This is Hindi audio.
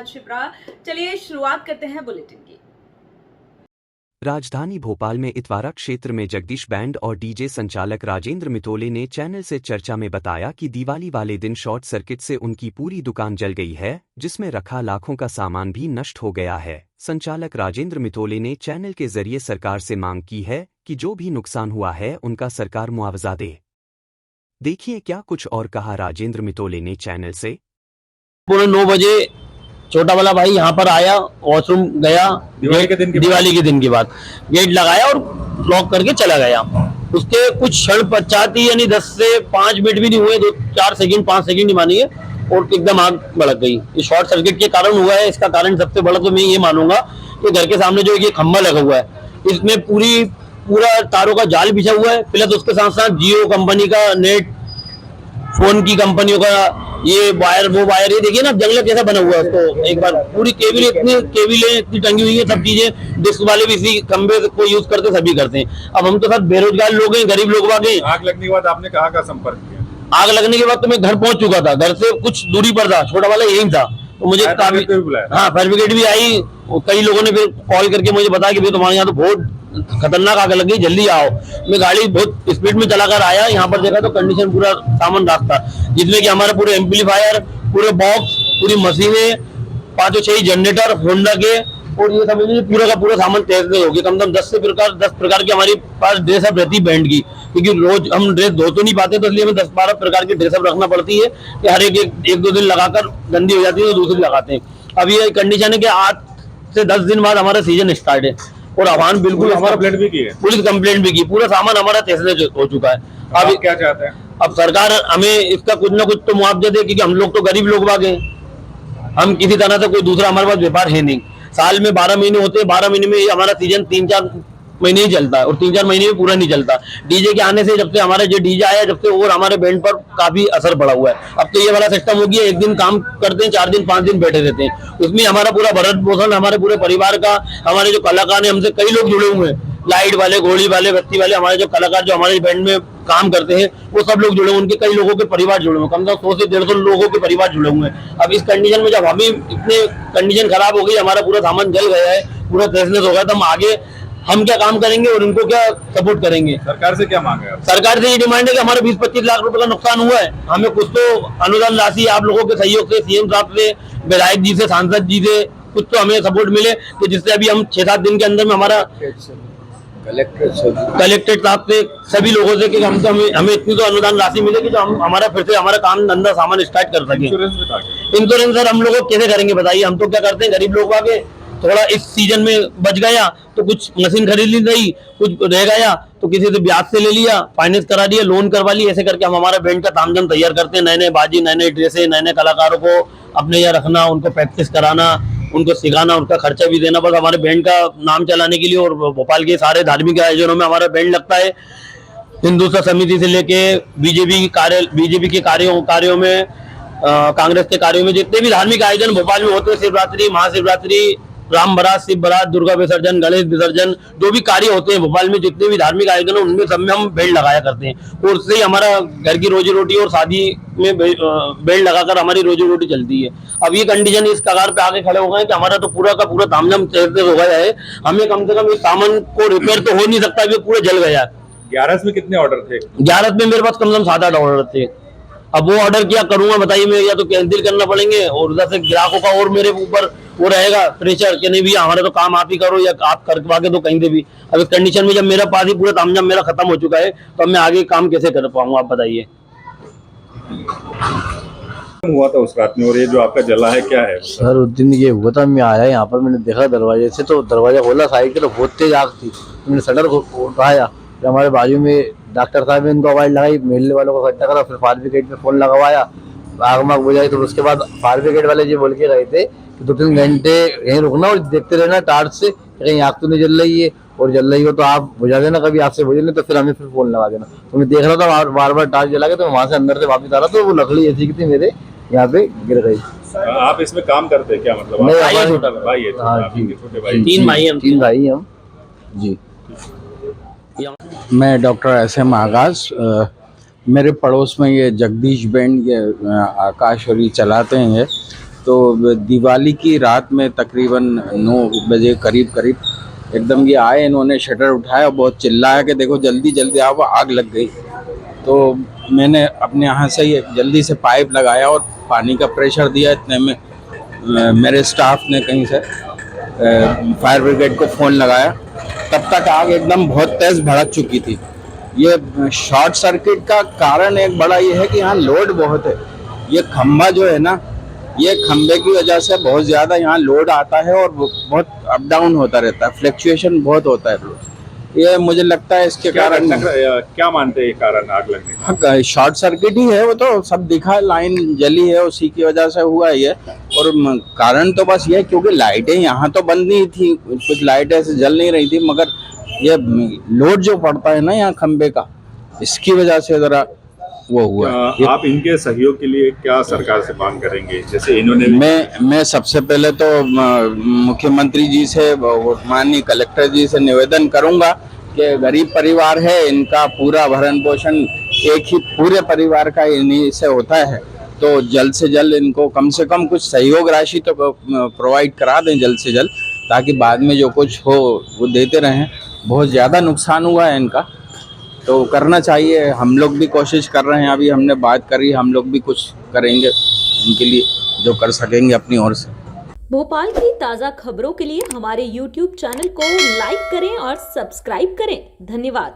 शिप्रा। चलिए शुरुआत करते हैं बुलेटिन की। राजधानी भोपाल में इतवारा क्षेत्र में जगदीश बैंड और डीजे संचालक राजेंद्र मितोले ने चैनल से चर्चा में बताया कि दिवाली वाले दिन शॉर्ट सर्किट से उनकी पूरी दुकान जल गई है, जिसमें रखा लाखों का सामान भी नष्ट हो गया है। संचालक राजेंद्र मितोले ने चैनल के जरिए सरकार से मांग की है कि जो भी नुकसान हुआ है उनका सरकार मुआवजा दे। देखिए क्या कुछ और कहा राजेंद्र मितोले ने चैनल से। 9 बजे छोटा वाला भाई यहाँ पर आया, वॉशरूम गया, दिवाली के दिन की बात, गेट लगाया और लॉक करके चला गया। उसके कुछ क्षण पश्चात ही, यानी 10 से 5 मिनट भी नहीं हुए, 2-4 सेकंड 5 सेकंड नहीं मानिए, और एकदम आग भड़क गई। ये शॉर्ट सर्किट के कारण हुआ है। इसका कारण सबसे बड़ा तो मैं ये मानूंगा कि घर के सामने जो ये खंभा लगा हुआ है, इसमें पूरा तारों का जाल बिछा हुआ है, प्लस उसके साथ साथ जियो कंपनी का नेट, फोन की कंपनियों का ये वायर, वो वायर, ये देखिए ना जंगल कैसा बना हुआ है। तो एक बार पूरी केबिलें इतनी टंगी हुई है, सब चीजें, डिस्क वाले भी इसी खंबे को यूज करते, सभी करते हैं। अब हम तो सब बेरोजगार लोग हैं, गरीब लोग वागे। आग लगने के बाद आपने कहाँ का संपर्क किया? आग लगने के बाद तो मैं घर पहुंच चुका था, घर से कुछ दूरी पर था, छोटा वाला यही था। तो मुझे काफी, हाँ, फायर ब्रिगेड भी आई। कई लोगों ने फिर कॉल करके मुझे बताया कि भाई तुम्हारे यहाँ तो बहुत खतरनाक आग लग गई, जल्दी आओ। मैं गाड़ी बहुत स्पीड में चलाकर आया, यहाँ पर देखा तो कंडीशन पूरा सामान रास्ता, जिसमें कि हमारे पूरे एम्पलीफायर, पूरे बॉक्स, पूरी मशीनें, 5-6 जनरेटर होंडा के, और ये समझ पूरा का पूरा सामान तहस नहस हो गया। कम से कम 10 प्रकार की हमारी पास ड्रेसअप रहती है बैंड की, क्योंकि रोज हम ड्रेस धो तो नहीं पाते, तो इसलिए हमें 10-12 प्रकार की ड्रेसअप रखना पड़ती है कि हर एक 2 दिन लगाकर गंदी हो जाती है तो दूसरी लगाते हैं। अब ये कंडीशन है कि 8 से 10 दिन बाद हमारा सीजन स्टार्ट है, और आह्वान बिल्कुल हमारा पुलिस कंप्लेंट भी की, पूरा सामान हमारा तहस हो चुका है। अब क्या चाहते हैं? अब सरकार हमें इसका कुछ ना कुछ तो मुआवजा दे, क्योंकि हम लोग तो गरीब लोग बाग हैं। हम किसी तरह से, कोई दूसरा हमारे पास व्यापार है नहीं। साल में 12 महीने होते हैं, 12 महीने में हमारा सीजन 3-4 महीने ही चलता है, और 3-4 महीने में पूरा नहीं चलता। डीजे के आने से, जब से हमारा जो डीजे आया, जब से और हमारे बैंड पर काफी असर पड़ा हुआ है। अब तो ये वाला सिस्टम हो गया, एक दिन काम करते हैं, 4 दिन 5 दिन बैठे रहते हैं। उसमें हमारा पूरा भरण पोषण, हमारे पूरे परिवार का, हमारे जो कलाकार हैं, हमसे कई लोग जुड़े हुए हैं, लाइट वाले, घोड़ी वाले, बत्ती वाले, हमारे जो कलाकार जो हमारे बैंड में काम करते हैं, वो सब लोग जुड़े हुए, उनके कई लोगों के परिवार जुड़े हुए, कम से कम 100 से 150 लोगों के परिवार जुड़े हुए हैं। अब इस कंडीशन में जब हमें इतने कंडीशन खराब हो गई, हमारा पूरा सामान जल गया है, पूरा तहस नहस हो गया, तो हम आगे हम क्या काम करेंगे और उनको क्या सपोर्ट करेंगे? सरकार से क्या मांग है? सरकार से ये डिमांड है कि हमारे 20-25 लाख रुपए का नुकसान हुआ है, हमें कुछ तो अनुदान राशि आप लोगों के सहयोग से, सीएम साहब से, विधायक जी से, सांसद जी से कुछ तो हमें सपोर्ट मिले, कि जिससे अभी हम 6-7 दिन के अंदर में हमारा कलेक्टेड साहब से, सभी लोगों से, कि हम तो हमें इतनी तो अनुदान राशि मिले कि जो हम हमारा फिर से हमारा काम धंधा सामान स्टार्ट कर सके। इंश्योरेंस सर हम लोग कैसे करेंगे बताइए? हम तो क्या करते हैं, गरीब लोग आगे थोड़ा इस सीजन में बच गया तो कुछ मशीन खरीद ली रही, कुछ रह गया तो किसी से ब्याज से ले लिया, फाइनेंस करा दिया, लोन करवा लिया, ऐसे करके हम हमारा बैंड का तामझाम तैयार करते हैं। नए बाजी, नए ड्रेसें, नए कलाकारों को अपने यहाँ रखना, उनको प्रैक्टिस कराना, उनको सिखाना, उनका खर्चा भी देना, बस हमारे बैंड का नाम चलाने के लिए। और भोपाल के सारे धार्मिक आयोजनों में हमारा बैंड लगता है, हिंदुत्व समिति से लेके बीजेपी के कार्यों में, कांग्रेस के कार्यों में, जितने भी धार्मिक आयोजन भोपाल में होते हैं, शिवरात्रि, महाशिवरात्रि, राम बारात, शिव बारात, दुर्गा विसर्जन, गणेश विसर्जन, जो भी कार्य होते हैं भोपाल में, जितने भी धार्मिक आयोजन है, उनमें सब में हम बेल्ट लगाया करते हैं, और उससे ही हमारा घर की रोजी रोटी और शादी में बेल्ट लगाकर हमारी रोजी रोटी चलती है। अब ये कंडीशन इस कगार पे आके खड़े हो गए कि हमारा तो पूरा का पूरा तामझाम तहस हो गया है। हमें कम से कम इस सामान को रिपेयर तो हो नहीं सकता, ये पूरा जल गया। 11 में कितने ऑर्डर थे? 11 में मेरे पास कम से कम 7-8 ऑर्डर थे। अब वो ऑर्डर क्या करूंगा बताइए? मैं या तो कैंसिल करना पड़ेंगे, और उधर से ग्राहकों का और मेरे ऊपर वो रहेगा प्रेशर कि नहीं भैया हमारा तो काम आप ही करो, या आप करवा के तो कहीं से भी। अब इस कंडीशन में जब मेरा पास ही पूरा तामझाम मेरा खत्म हो चुका है, तो अब मैं आगे काम कैसे कर पाऊंगा, आप बताइए? हुआ था उस रात में, और ये जो आपका जला है क्या है? सर उस दिन ये हुआ था, मैं आया यहाँ पर, मैंने देखा दरवाजे से, तो दरवाजा खोला, साइकिल बहुत तेज आग थी, मैंने शटर को उठाया, हमारे बाजू में डॉक्टर साहब ने इनको आवाज लगाई, मेले वालों को इकट्ठा करा, फिर फायर ब्रिगेड में फोन लगवाया, आग माग बुझाई। तो उसके बाद फायर ब्रिगेड वाले ये बोल के गए थे कि 2-3 घंटे यहीं रुकना और देखते रहना टार्च से, कहीं आग तो नहीं जल रही है, और जल रही हो तो आप बुझा देना, कभी आपसे बुझे नहीं तो फिर हमें फिर फोन लगा देना। तो मैं देख रहा था बार बार टार्च जला के, तो वहां से अंदर से वापस आ रहा, तो वो लकड़ी ऐसी की थी मेरे यहाँ पे गिर गई। आप इसमें काम करते हैं क्या? मतलब भाई है, 3 भाई हम जी। मैं डॉक्टर SM आगाज, मेरे पड़ोस में ये जगदीश बैंड ये आकाश और ये चलाते हैं, तो तो दिवाली की रात में तकरीबन 9 बजे करीब एकदम ये आए, इन्होंने शटर उठाया और बहुत चिल्लाया कि देखो जल्दी जल्दी आओ, आग लग गई। तो मैंने अपने यहाँ से ही जल्दी से पाइप लगाया और पानी का प्रेशर दिया। इतने में मेरे स्टाफ ने कहीं से फायर ब्रिगेड को फ़ोन लगाया। तब तक आग एकदम बहुत तेज़ भड़क चुकी थी। ये शॉर्ट सर्किट का कारण एक बड़ा ये है कि यहाँ लोड बहुत है। ये खंभा जो है ना, ये खंभे की वजह से बहुत ज़्यादा यहाँ लोड आता है और बहुत अप डाउन होता रहता है, फ्लक्चुएशन बहुत होता है। ये मुझे लगता है इसके कारण क्या मानते हैं ये कारण आग लगने का? शॉर्ट सर्किट ही है, वो तो सब दिखा है, लाइन जली है, उसी की वजह से हुआ ये। और कारण तो बस ये क्योंकि लाइटें यहाँ तो बंद नहीं थी, कुछ लाइटें ऐसे जल नहीं रही थी, मगर ये लोड जो पड़ता है ना यहाँ खंबे का, इसकी वजह से ज़रा वो हुआ। आप इनके सहयोग के लिए क्या सरकार से मांग करेंगे? जैसे इन्होंने मैं सबसे पहले तो मुख्यमंत्री जी से, माननीय कलेक्टर जी से निवेदन करूंगा कि गरीब परिवार है, इनका पूरा भरण पोषण एक ही पूरे परिवार का इन्हीं से होता है, तो जल्द से जल्द इनको कम से कम कुछ सहयोग राशि तो प्रोवाइड करा दें जल्द से जल्द, ताकि बाद में जो कुछ हो वो देते रहें। बहुत ज़्यादा नुकसान हुआ है इनका, तो करना चाहिए। हम लोग भी कोशिश कर रहे हैं, अभी हमने बात करी, हम लोग भी कुछ करेंगे इनके लिए जो कर सकेंगे अपनी ओर से। भोपाल की ताज़ा खबरों के लिए हमारे YouTube चैनल को लाइक करें और सब्सक्राइब करें। धन्यवाद।